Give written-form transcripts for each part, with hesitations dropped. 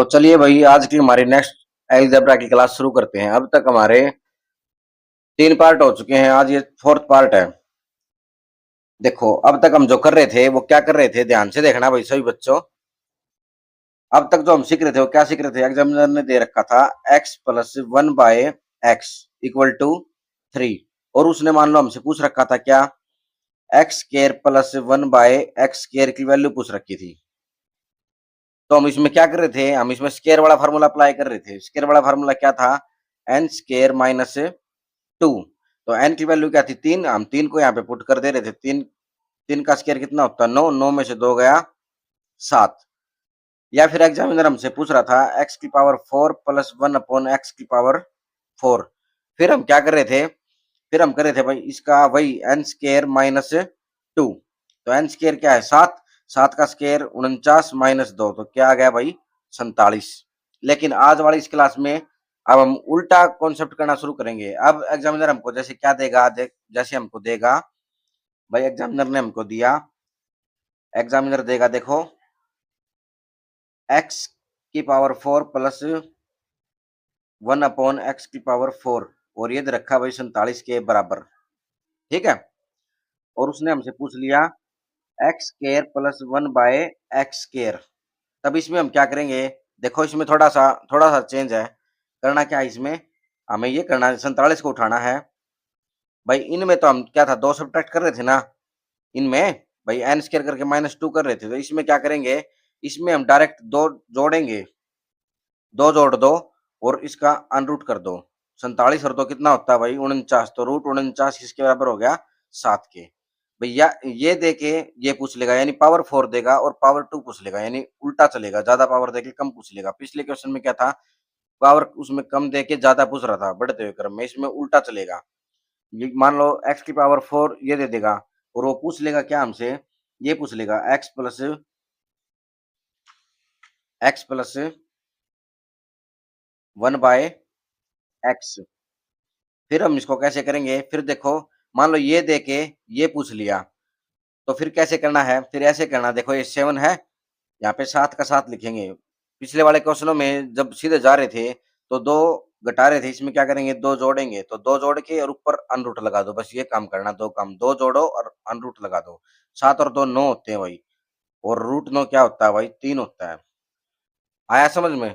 तो चलिए भाई आज की हमारी नेक्स्ट अलजेब्रा की क्लास शुरू करते हैं। अब तक हमारे 3 पार्ट हो चुके हैं, आज ये 4th पार्ट है। देखो अब तक हम जो कर रहे थे वो क्या कर रहे थे, ध्यान से देखना भाई सभी बच्चों। अब तक जो हम सीख रहे थे वो क्या सीख रहे थे, एग्जामिनर ने दे रखा था x plus 1/x equal to 3, और उसने मान लो हमसे पूछ रखा था क्या, x square plus 1/x square की वैल्यू पूछ रखी थी। तो हम इसमें क्या कर रहे थे, हम इसमें स्केयर वाला फार्मूला अप्लाई कर रहे थे। स्केयर वाला फार्मूला क्या था, एन स्केयर माइनस 2। तो एन की वैल्यू क्या थी, 3। हम 3 को यहाँ पे पुट कर दे रहे थे। 3 3 का स्केयर कितना होता है, 9। 9 में से 2 गया 7। या फिर एग्जामिनर हमसे पूछ रहा था एक्स की पावर 4 प्लस 1 अपॉन एक्स की पावर 4। फिर हम क्या कर रहे थे, फिर हम कर रहे थे भाई इसका वही एन स्केयर माइनस 2। तो एन स्केयर क्या है, 7। 7 का स्केयर 49 माइनस 2, तो क्या आ गया भाई 47। लेकिन आज वाली इस क्लास में अब हम उल्टा कॉन्सेप्ट करना शुरू करेंगे। अब एग्जामिनर हमको जैसे क्या देगा, जैसे हमको देगा भाई, एग्जामिनर ने हमको दिया, एग्जामिनर देगा देखो एक्स की पावर 4 प्लस 1 अपॉन एक्स की पावर 4, और ये दे रखा भाई 47 के बराबर। ठीक है, और उसने हमसे पूछ लिया x square plus 1/x square. तब इसमें हम क्या करेंगे, देखो इसमें थोड़ा सा चेंज है। करना क्या है इसमें, हमें ये करना है 47 को उठाना है। भाई इनमें तो हम क्या था, 2 सब्ट्रैक्ट कर रहे थे ना, इनमें भाई एन स्केयर करके -2 कर रहे थे। तो इसमें क्या करेंगे, इसमें हम डायरेक्ट 2 जोड़ेंगे, 2 जोड़ दो और इसका अनरूट कर दो। 47 और 2 कितना होता है भाई 49, तो रूट 49 किसके बराबर हो गया, 7 के। भैया ये देके ये पूछ लेगा, यानी पावर 4 देगा और पावर 2 पूछ लेगा, यानी उल्टा चलेगा, ज्यादा पावर देके कम पूछ लेगा। पिछले क्वेश्चन में क्या था, पावर उसमें कम देके ज्यादा पूछ रहा था बढ़ते हुए क्रम में, इसमें उल्टा चलेगा। ये मान लो x की पावर 4 ये दे देगा, और वो पूछ लेगा क्या हमसे, ये पूछ लेगा x प्लस 1/x। फिर हम इसको कैसे करेंगे, फिर देखो मान लो ये देके ये पूछ लिया, तो फिर कैसे करना है, फिर ऐसे करना, देखो ये 7 है, यहाँ पे 7 का 7 लिखेंगे। पिछले वाले क्वेश्चनों में जब सीधे जा रहे थे तो 2 घटा रहे थे, इसमें क्या करेंगे 2 जोड़ेंगे, तो 2 जोड़ के और ऊपर अनरूट लगा दो, बस ये काम करना। 2 काम, 2 जोड़ो और अनरूट लगा दो। 7 और 2 9 होते हैं भाई, और रूट 9 क्या होता है भाई 3 होता है। आया समझ में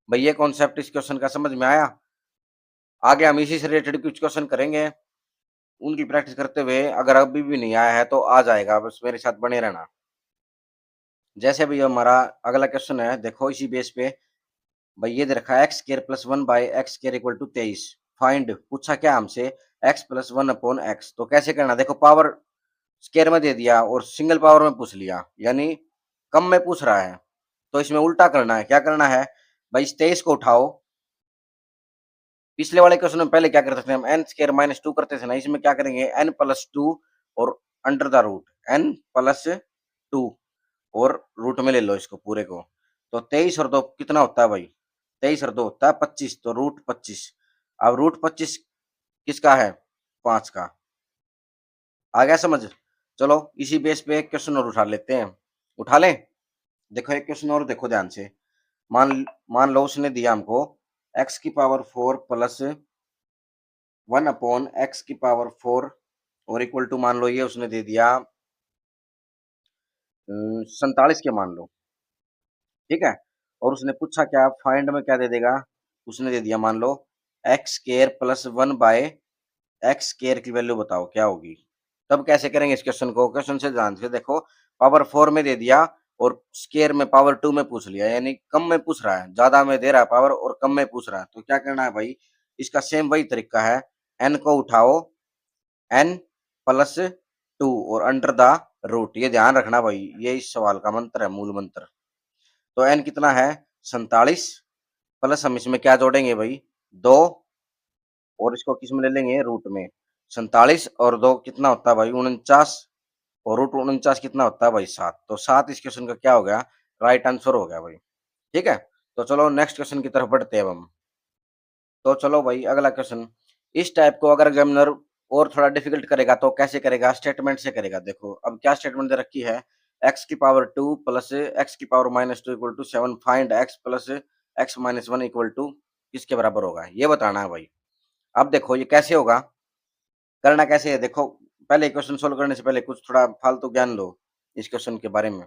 भाई, ये कॉन्सेप्ट इस क्वेश्चन का समझ में आया। आगे हम इसी से रिलेटेड कुछ क्वेश्चन करेंगे, उनकी प्रैक्टिस करते हुए। अगर अभी भी नहीं आया है तो आ जाएगा, बस मेरे साथ बने रहना। जैसे भी हमारा अगला क्वेश्चन है, देखो इसी बेस पे भाई ये दे रखा है x square plus 1/x square equal to 23। Find पूछा क्या हमसे, x प्लस 1 अपॉन एक्स। तो कैसे करना, देखो पावर स्केयर में दे दिया और सिंगल पावर में पूछ लिया, यानी कम में पूछ रहा है। तो इसमें उल्टा करना है, क्या करना है भाई, इस 23 को उठाओ। पिछले वाले क्वेश्चन में पहले क्या करते थे हम, एन स्केयर -2 करते थे ना, इसमें क्या करेंगे n+2 और अंडर द रूट n+2, और रूट में ले लो इसको पूरे को। तो 23 और 2 कितना होता है भाई, 23 और 2 होता है 25, तो रूट 25। अब रूट 25 किसका है, 5 का। आ गया समझ। चलो इसी बेस पे एक क्वेश्चन और उठा लेते हैं, उठा लें। देखो एक क्वेश्चन और देखो ध्यान से। मान मान लो उसने दिया हमको x की पावर 4 प्लस 1 अपॉन एक्स की पावर 4, और इक्वल टू मान लो ये उसने दे दिया 47 के मान लो। ठीक है, और उसने पूछा क्या, फाइंड में क्या दे देगा, उसने दे दिया मान लो x square plus 1/x square की वैल्यू बताओ क्या होगी। तब कैसे करेंगे इस क्वेश्चन को, क्वेश्चन से ध्यान से देखो। पावर 4 में दे दिया और स्केयर में पावर 2 में पूछ लिया, यानी कम में पूछ रहा है, ज्यादा में दे रहा है पावर और कम में पूछ रहा है। तो क्या करना है भाई, इसका सेम वही तरीका है, एन को उठाओ, n+2 और अंडर द रूट। ये ध्यान रखना भाई, ये इस सवाल का मंत्र है, मूल मंत्र। तो n कितना है 47, प्लस हम इसमें क्या जोड़ेंगे भाई 2, और इसको किस में ले लेंगे, रूट में। 47 और 2 कितना होता है भाई 49, और रूट 49 कितना होता है भाई 7। तो 7 इस क्वेश्चन का क्या हो गया, राइट आंसर हो गया भाई। ठीक है, तो चलो नेक्स्ट क्वेश्चन की तरफ बढ़ते हैं अब हम। तो चलो भाई अगला क्वेश्चन, इस टाइप को अगर एग्जामिनर और थोड़ा डिफिकल्ट करेगा तो कैसे करेगा, स्टेटमेंट से करेगा। देखो अब क्या स्टेटमेंट दे रखी है, एक्स की पावर 2 प्लस एक्स की power minus 2 equal to 7, find x plus x minus 1 equal to किसके बराबर होगा, ये बताना है भाई। अब देखो ये कैसे होगा, करना कैसे है देखो, पहले क्वेश्चन सोल्व करने से पहले कुछ थोड़ा फालतू ज्ञान लो इस क्वेश्चन के बारे में।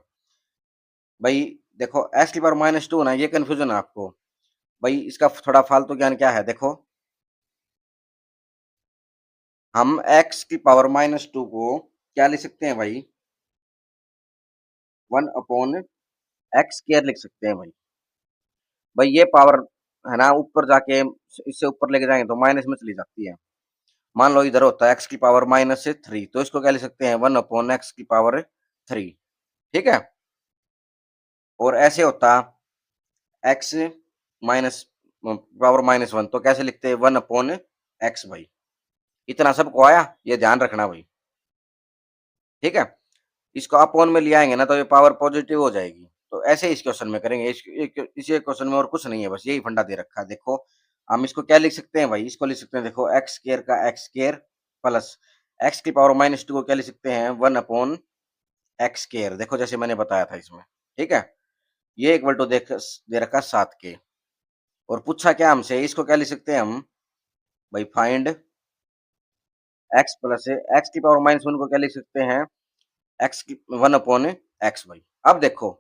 भाई देखो एक्स की पावर माइनस 2 ना, ये कंफ्यूजन है आपको। भाई इसका थोड़ा फालतू ज्ञान क्या है, देखो हम एक्स की पावर माइनस 2 को क्या लिख सकते हैं भाई, 1 अपॉन एक्स स्क्वायर लिख सकते हैं भाई। भाई ये पावर है ना, ऊपर जाके इससे ऊपर लेके जाएंगे तो माइनस में चली जाती है। मान लो इधर होता है एक्स की पावर माइनस से 3, तो इसको क्या लिख सकते हैं, 1 अपॉन एक्स की पावर 3। ठीक है, और ऐसे होता एक्स माइनस पावर माइनस 1, तो कैसे लिखते हैं, 1 अपॉन एक्स भाई। इतना सबको आया, ये ध्यान रखना भाई। ठीक है, इसको अपॉन में ले आएंगे ना तो ये पावर पॉजिटिव हो जाएगी। तो ऐसे इस क्वेश्चन में करेंगे, इसी क्वेश्चन में और कुछ नहीं है, बस यही फंडा दे रखा है। देखो हम इसको क्या लिख सकते हैं भाई, इसको लिख सकते हैं देखो एक्स स्क्वायर का एक्स स्क्वायर प्लस एक्स की पावर माइनस 2 को क्या लिख सकते हैं, 1 अपॉन एक्स स्क्वायर। देखो जैसे मैंने बताया था इसमें। ठीक है, ये इक्वल टू देख दे रखा 7 के, और पूछा क्या हमसे, इसको क्या लिख सकते हैं हम भाई, फाइंड एक्स प्लस एक्स की पावर माइनस 1 को क्या लिख सकते हैं, एक्स की 1 अपॉन एक्स भाई। अब देखो,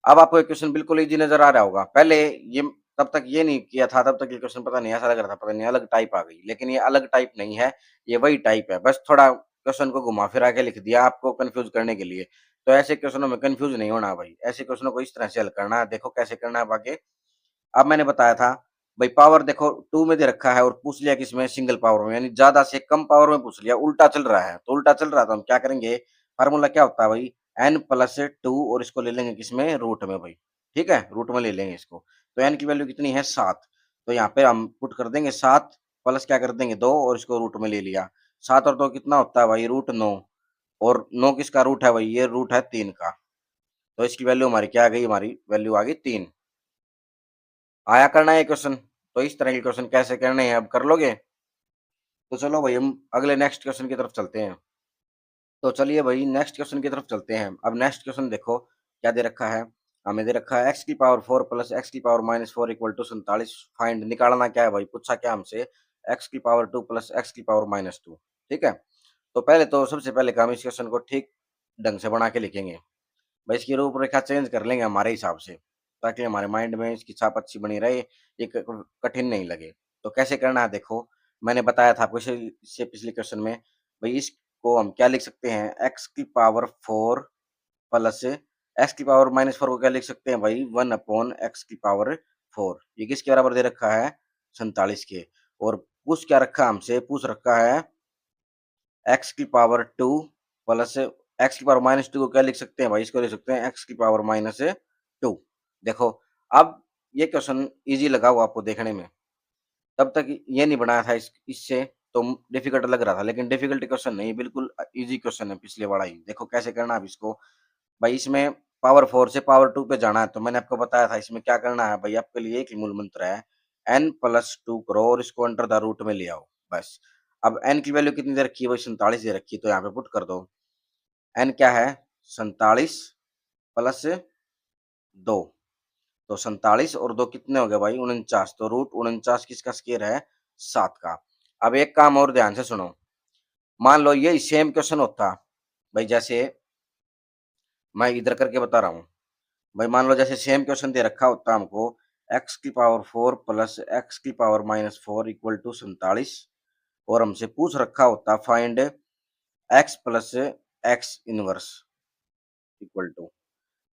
अब आपको ये क्वेश्चन बिल्कुल इजी नजर आ रहा होगा। पहले ये तब तक ये नहीं किया था, तब तक ये क्वेश्चन पता नहीं ऐसा लग रहा था, पता नहीं अलग टाइप आ गई, लेकिन ये अलग टाइप नहीं है, ये वही टाइप है, बस थोड़ा क्वेश्चन को घुमा फिरा के लिख दिया आपको कंफ्यूज करने के लिए। तो ऐसे क्वेश्चनों में कंफ्यूज नहीं होना भाई, ऐसे क्वेश्चनों को इस तरह से हल करना है। देखो कैसे करना है आगे। अब मैंने बताया था भाई, पावर देखो 2 में दे रखा है और पूछ लिया किसमें, सिंगल पावर में, यानी ज्यादा से कम पावर में पूछ लिया, उल्टा चल रहा है। तो उल्टा चल रहा, तो हम क्या करेंगे, फार्मूला क्या होता है भाई, n प्लस 2, और इसको ले लेंगे किसमें, रूट में भाई। ठीक है, रूट में ले लेंगे इसको। तो n की वैल्यू कितनी है, 7। तो यहाँ पे हम पुट कर देंगे 7 प्लस क्या कर देंगे 2, और इसको रूट में ले लिया। 7 और 2 कितना होता है भाई, रूट 9। और 9 किसका रूट है भाई, ये रूट है 3 का। तो इसकी वैल्यू हमारी क्या आ गई, हमारी वैल्यू आ गई 3। आया करना है क्वेश्चन। तो इस तरह के क्वेश्चन कैसे करने हैं, अब कर लोगे। तो चलो भाई हम अगले नेक्स्ट क्वेश्चन की तरफ चलते हैं। तो चलिए भाई नेक्स्ट क्वेश्चन की तरफ चलते हैं। अब नेक्स्ट क्वेश्चन देखो क्या दे रखा है, हमें दे रखा है एक्स की पावर 4 प्लस एक्स की power minus 4 equal to 47। Find, निकालना क्या है भाई, पूछा क्या हमसे, एक्स की पावर 2 प्लस एक्स की पावर माइनस 2। ठीक है, तो पहले तो सबसे पहले हम इस क्वेश्चन को ठीक ढंग से बना के लिखेंगे भाई, इसकी रूपरेखा चेंज कर लेंगे हमारे हिसाब से, ताकि हमारे माइंड में इसकी छाप अच्छी बनी रहे, ये कठिन नहीं लगे। तो कैसे करना है देखो, मैंने बताया था आपको इससे पिछले क्वेश्चन में। भाई इसको हम क्या लिख सकते हैं, एक्स की पावर 4 प्लस एक्स की पावर माइनस 4 को क्या लिख सकते हैं भाई, 1 अपॉन एक्स की पावर 4। ये किसके बराबर दे रखा है, 47 के। और पूछ क्या रखा हमसे, पूछ रखा है एक्स की पावर 2 प्लस एक्स की पावर माइनस 2 को क्या लिख सकते हैं भाई, इसको लिख सकते हैं एक्स की पावर माइनस 2। देखो अब ये क्वेश्चन इजी लगा हुआ आपको देखने में, तब तक ये नहीं बनाया था इससे तो डिफिकल्ट लग रहा था, लेकिन डिफिकल्ट क्वेश्चन नहीं, बिल्कुल इजी क्वेश्चन है पिछले वाला ही। देखो कैसे करना है अब इसको भाई, इसमें पावर 4 से पावर 2 पे जाना है, तो मैंने आपको बताया था इसमें क्या करना है भाई, आपके लिए एक ही मूल मंत्र है, n प्लस 2 करो और इसको अंडर द रूट में ले आओ बस। अब n की वैल्यू कितनी दे रखी है भाई, 47 दे रखी है, तो यहाँ पे पुट कर दो। n क्या है, 47 प्लस 2, तो 47 और 2 कितने हो गए भाई, 49। तो रूट 49 किसका स्क्वायर है, 7 का। अब एक काम और ध्यान से सुनो, मान लो ये सेम क्वेश्चन होता भाई, जैसे मैं इधर करके बता रहा हूँ भाई, मान लो जैसे सेम क्वेश्चन दे रखा होता हमको, एक्स की पावर 4 प्लस एक्स की पावर माइनस 4 इक्वल टू 47, और हमसे पूछ रखा होता find x plus x inverse equal to.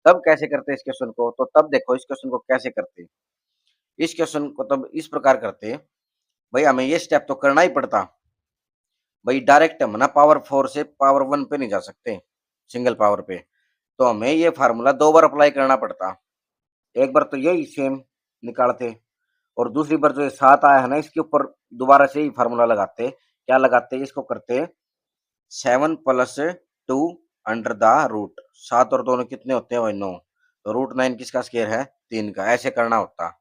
तब कैसे करते इस क्वेश्चन को, तो तब देखो इस क्वेश्चन को कैसे करते, इस क्वेश्चन को तब इस प्रकार करते भाई, हमें ये स्टेप तो करना ही पड़ता भाई, डायरेक्ट हम ना पावर 4 से पावर 1 पे नहीं जा सकते सिंगल पावर पे, तो हमें ये फार्मूला 2 बार अप्लाई करना पड़ता। एक बार तो यही सेम निकालते, और दूसरी बार जो ये 7 आया है ना, इसके ऊपर दोबारा से ही फार्मूला लगाते। क्या लगाते, इसको करते 7 प्लस 2 अंडर द रूट। 7 और दोनों कितने होते हैं भाई, 9। तो रूट 9 किसका स्क्वायर है, 3 का। ऐसे करना होता।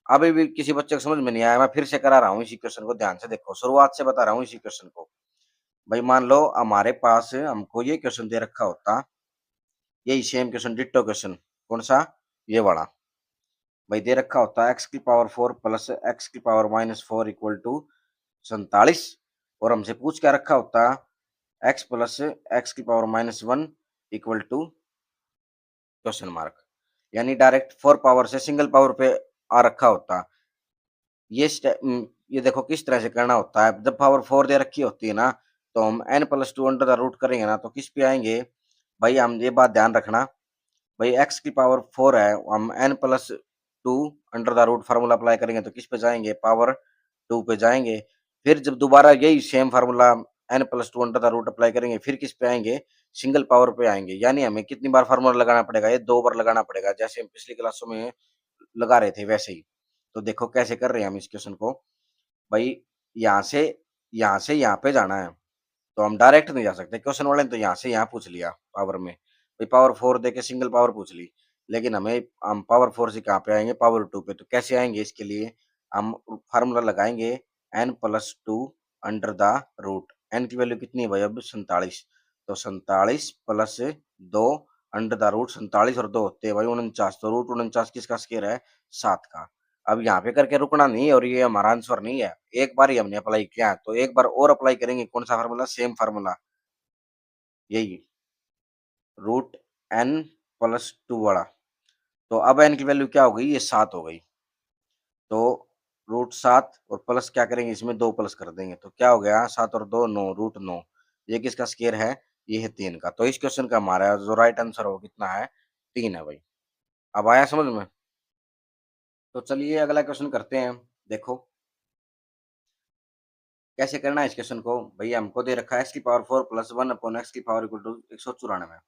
अभी भी किसी बच्चे को समझ में नहीं आया, मैं फिर से करा रहा हूँ इसी क्वेश्चन को, ध्यान से देखो, शुरुआत से बता रहा हूँ इसी क्वेश्चन को। भाई मान लो हमारे पास हमको ये क्वेश्चन दे रखा होता यही सेम क्वेश्चन, डिट्टो क्वेश्चन। कौन सा? ये वाला। भाई दे रखा होता है एक्स की पावर 4 प्लस एक्स की पावर -4 इक्वल टू 47, और हमसे पूछ क्या रखा होता एक्स प्लस एक्स की power -1 equal to question mark, यानी डायरेक्ट 4 पावर से सिंगल पावर पे आ रखा होता। ये देखो किस तरह से करना होता है। जब पावर 4 दे रखी होती है ना, तो हम n+2 अंडर द रूट करेंगे ना, तो किस पे आएंगे भाई? हम ये बात ध्यान रखना भाई, x की पावर 4 है, हम n+2 under the root formula apply करेंगे तो किस पे जाएंगे? पावर 2 पे जाएंगे। फिर जब दोबारा यही same formula n+2 under the root apply करेंगे, फिर किस पे आएंगे? सिंगल पावर पे आएंगे। यानी हमें कितनी बार फार्मूला लगाना पड़ेगा? ये 2 बार लगाना पड़ेगा, जैसे हम पिछली क्लासों में लगा रहे थे वैसे ही। तो देखो कैसे कर रहे हैं हम इस क्वेश्चन को। भाई यहाँ से यहाँ पे जाना है, तो हम डायरेक्ट नहीं जा सकते। क्वेश्चन वाले ने तो यहाँ से यहाँ पूछ लिया पावर में, भाई पावर 4 देके सिंगल पावर पूछ ली, लेकिन हम पावर 4 से कहाँ पे आएंगे? पावर 2 पे। तो कैसे आएंगे? इसके लिए हम फार्मूला लगाएंगे n+2 under the root. n की वैल्यू कितनी है भाई? अब 47, तो 47 प्लस 2 अंडर द रूट। 47 और 2 होते हैं भाई 49, तो रूट 49 किसका स्क्वायर है? 7 का। अब यहाँ पे करके रुकना नहीं, और ये हमारा आंसर नहीं है। एक बार ही हमने अप्लाई किया है, तो एक बार और अप्लाई करेंगे। कौन सा फार्मूला? सेम फार्मूला, यही रूट n+2 वाला। तो अब n की वैल्यू क्या हो गई? ये 7 हो गई। तो √7 और प्लस क्या करेंगे? इसमें 2 प्लस कर देंगे, तो क्या हो गया? 7 और 2 9, √9। ये किसका स्क्वायर है? ये है 3 का। तो इस क्वेश्चन का हमारा जो राइट आंसर हो कितना है? 3 है भाई। अब आया समझ में? तो चलिए अगला क्वेश्चन करते हैं। देखो कैसे करना है इस क्वेश्चन को। भैया हमको दे रखा है एक्स की पावर 4 प्लस 1 अपॉन एक्स की पावर इक्वल टू 194,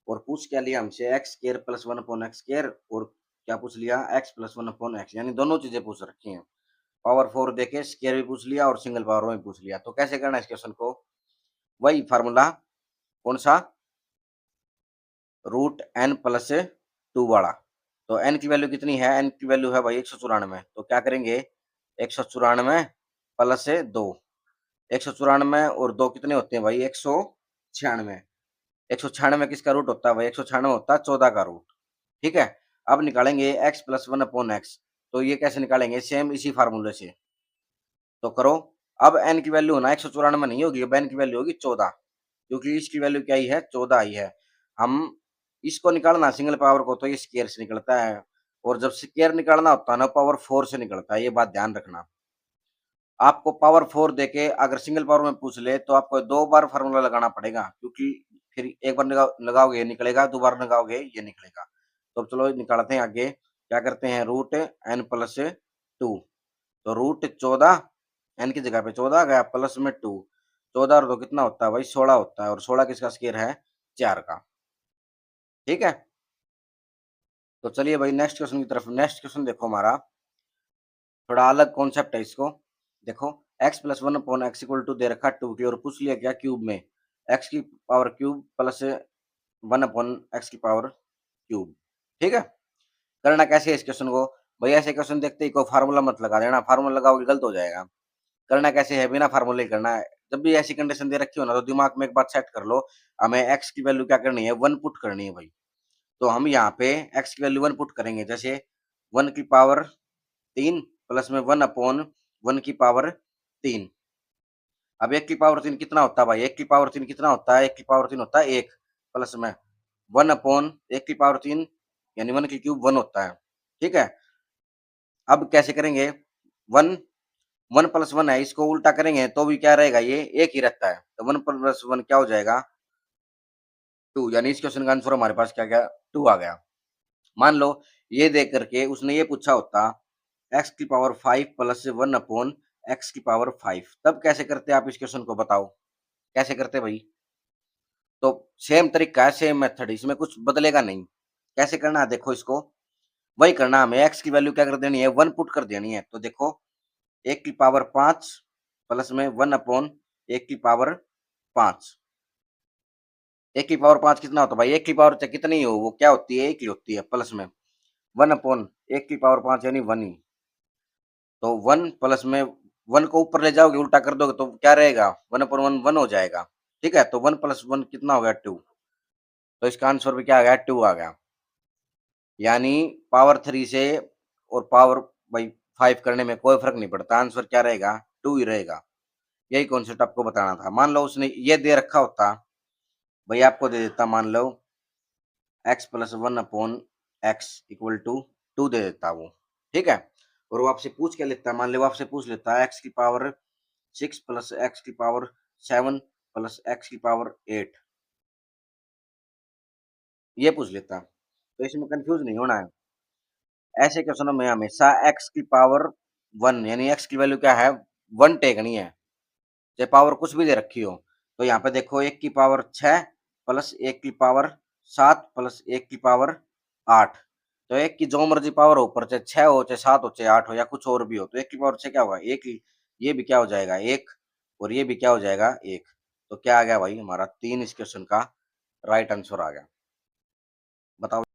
और पूछ क्या लिया हमसे? X square plus 1 upon x square, और क्या पूछ लिया? एक्स प्लस 1 अपॉन एक्स, यानी दोनों चीजें पूछ रखी हैं। पावर 4 देके स्क्वायर भी पूछ लिया और सिंगल पावर में भी पूछ लिया। तो कैसे करना है इस क्वेश्चन को? वही फार्मूला। कौन सा? √n+2 वाला। तो n की वैल्यू कितनी है? n की वैल्यू है भाई 194। तो क्या करेंगे? 194 प्लस 2। 194 और 2 कितने होते हैं भाई? 196। 196 किसका रूट होता है भाई? 196 होता है 14 का रूट। ठीक है। अब निकालेंगे x प्लस 1 अपॉन एक्स। तो ये कैसे निकालेंगे? सेम इसी फार्मूले से। तो करो। अब n की वैल्यू ना 194 नहीं होगी, अब n की वैल्यू होगी 14, क्योंकि इसकी वैल्यू क्या ही है? 14 ही है। हम इसको निकालना सिंगल पावर को, तो ये स्क्वायर से निकलता है, और जब स्क्वायर निकालना होता है ना, पावर 4 से निकलता है। ये बात ध्यान रखना। आपको पावर 4 देके अगर सिंगल पावर में पूछ ले, तो आपको 2 बार फार्मूला लगाना पड़ेगा, क्योंकि फिर एक बार लगाओगे ये निकलेगा, 2 बार लगाओगे ये निकलेगा। तो चलो निकालते हैं आगे। क्या करते हैं? √n+2। तो √14, n की जगह पे 14 आ गया, प्लस में 2। 14 और 2 कितना होता है भाई? 16 होता है, और 16 किसका स्क्वायर है? 4 का। ठीक है। तो चलिए भाई नेक्स्ट क्वेश्चन की तरफ। नेक्स्ट क्वेश्चन देखो हमारा थोड़ा अलग कॉन्सेप्ट है इसको। देखो x plus 1 upon x equal to दे रखा 2 की, और पूछ लिया क्या? क्यूब में x की power cube plus 1 upon x की पावर क्यूब। ठीक है। करना कैसे है इस क्वेश्चन को? भाई ऐसे क्वेश्चन देखते ही कोई फार्मूला मत लगा देना, फार्मूला लगाओगे गलत हो जाएगा। करना कैसे है? बिना फार्मूले ही करना है। जब भी ऐसी कंडीशन दे रखी हो ना, तो दिमाग में एक बात सेट कर लो, हमें x की वैल्यू क्या करनी है? 1 पुट करनी है भाई। तो हम यहाँ पे x की वैल्यू 1 पुट करेंगे, जैसे 1 की पावर 3 प्लस में 1 अपॉन 1 की पावर 3। अब 1 की पावर 3 कितना होता है भाई? 1 की पावर 3 कितना होता है? 1 की पावर 3 होता है 1, प्लस में 1 अपॉन 1 की पावर 3, यानी 1 की क्यूब 1 होता है। ठीक है। अब कैसे करेंगे? 1 1 प्लस 1 है, इसको उल्टा करेंगे तो भी क्या रहेगा? ये 1 ही रहता है। तो 1 प्लस 1 क्या हो जाएगा? 2, यानी इस क्वेश्चन का आंसर हमारे पास क्या गया? 2 आ गया। मान लो ये देख करके उसने ये पूछा होता x की पावर 5 प्लस 1 अपॉन एक्स की पावर 5, तब कैसे करते आप इस क्वेश्चन को? बताओ कैसे करते भाई? तो सेम तरीका है, सेम मेथड, इसमें कुछ बदलेगा नहीं। कैसे करना है देखो इसको। वही करना, हमें x की वैल्यू क्या कर देनी है? 1 पुट कर देनी है। तो देखो 1 की पावर 5 प्लस में 1 अपॉन 1 की पावर 5। 1 की पावर 5 कितना होता है भाई? 1 की पावर चाहे कितनी हो, वो क्या होती है? 1 ही होती है, प्लस में 1 अपॉन 1 की पावर 5 यानी 1 ही। तो 1 प्लस में 1 को ऊपर ले जाओगे, उल्टा कर दोगे तो क्या रहेगा? 1 अपॉन 1 1 हो जाएगा। ठीक है। तो 1 प्लस 1 कितना हो गया? 2। तो इसका आंसर भी क्या आ गया, 2 आ गया। यानी पावर 3 से और पावर भाई 5 करने में कोई फर्क नहीं पड़ता, आंसर क्या रहेगा, 2 ही रहेगा। यही कॉन्सेप्ट आपको बताना था। मान लो उसने ये दे रखा होता, भाई आपको दे देता, मान लो x plus 1/x equal to 2 दे देता वो, ठीक है। और वो आपसे पूछ के लेता, मान लो आपसे पूछ लेता x की पावर 6 प्लस x की पावर 7 प्लस x की पावर 8, ये पूछ लेता, तो इसमें कंफ्यूज नहीं होना है। ऐसे क्वेश्चनों में हमेशा x की पावर 1 यानी x की वैल्यू क्या है, 1 टेकनी है, चाहे पावर कुछ भी दे रखी हो। तो यहाँ पे देखो 1 की पावर 6 प्लस 1 की पावर 7 प्लस 1 की पावर 8। तो 1 की जो मर्जी पावर हो, ऊपर चाहे 6 हो, चाहे 7 हो, चाहे 8 हो या कुछ और भी हो, तो 1 की पावर 6 क्या होगा, 1 ही, ये भी क्या हो जाएगा 1, और ये भी क्या हो जाएगा 1। तो क्या आ गया भाई, हमारा 3 इस क्वेश्चन का राइट आंसर आ गया। बताओ।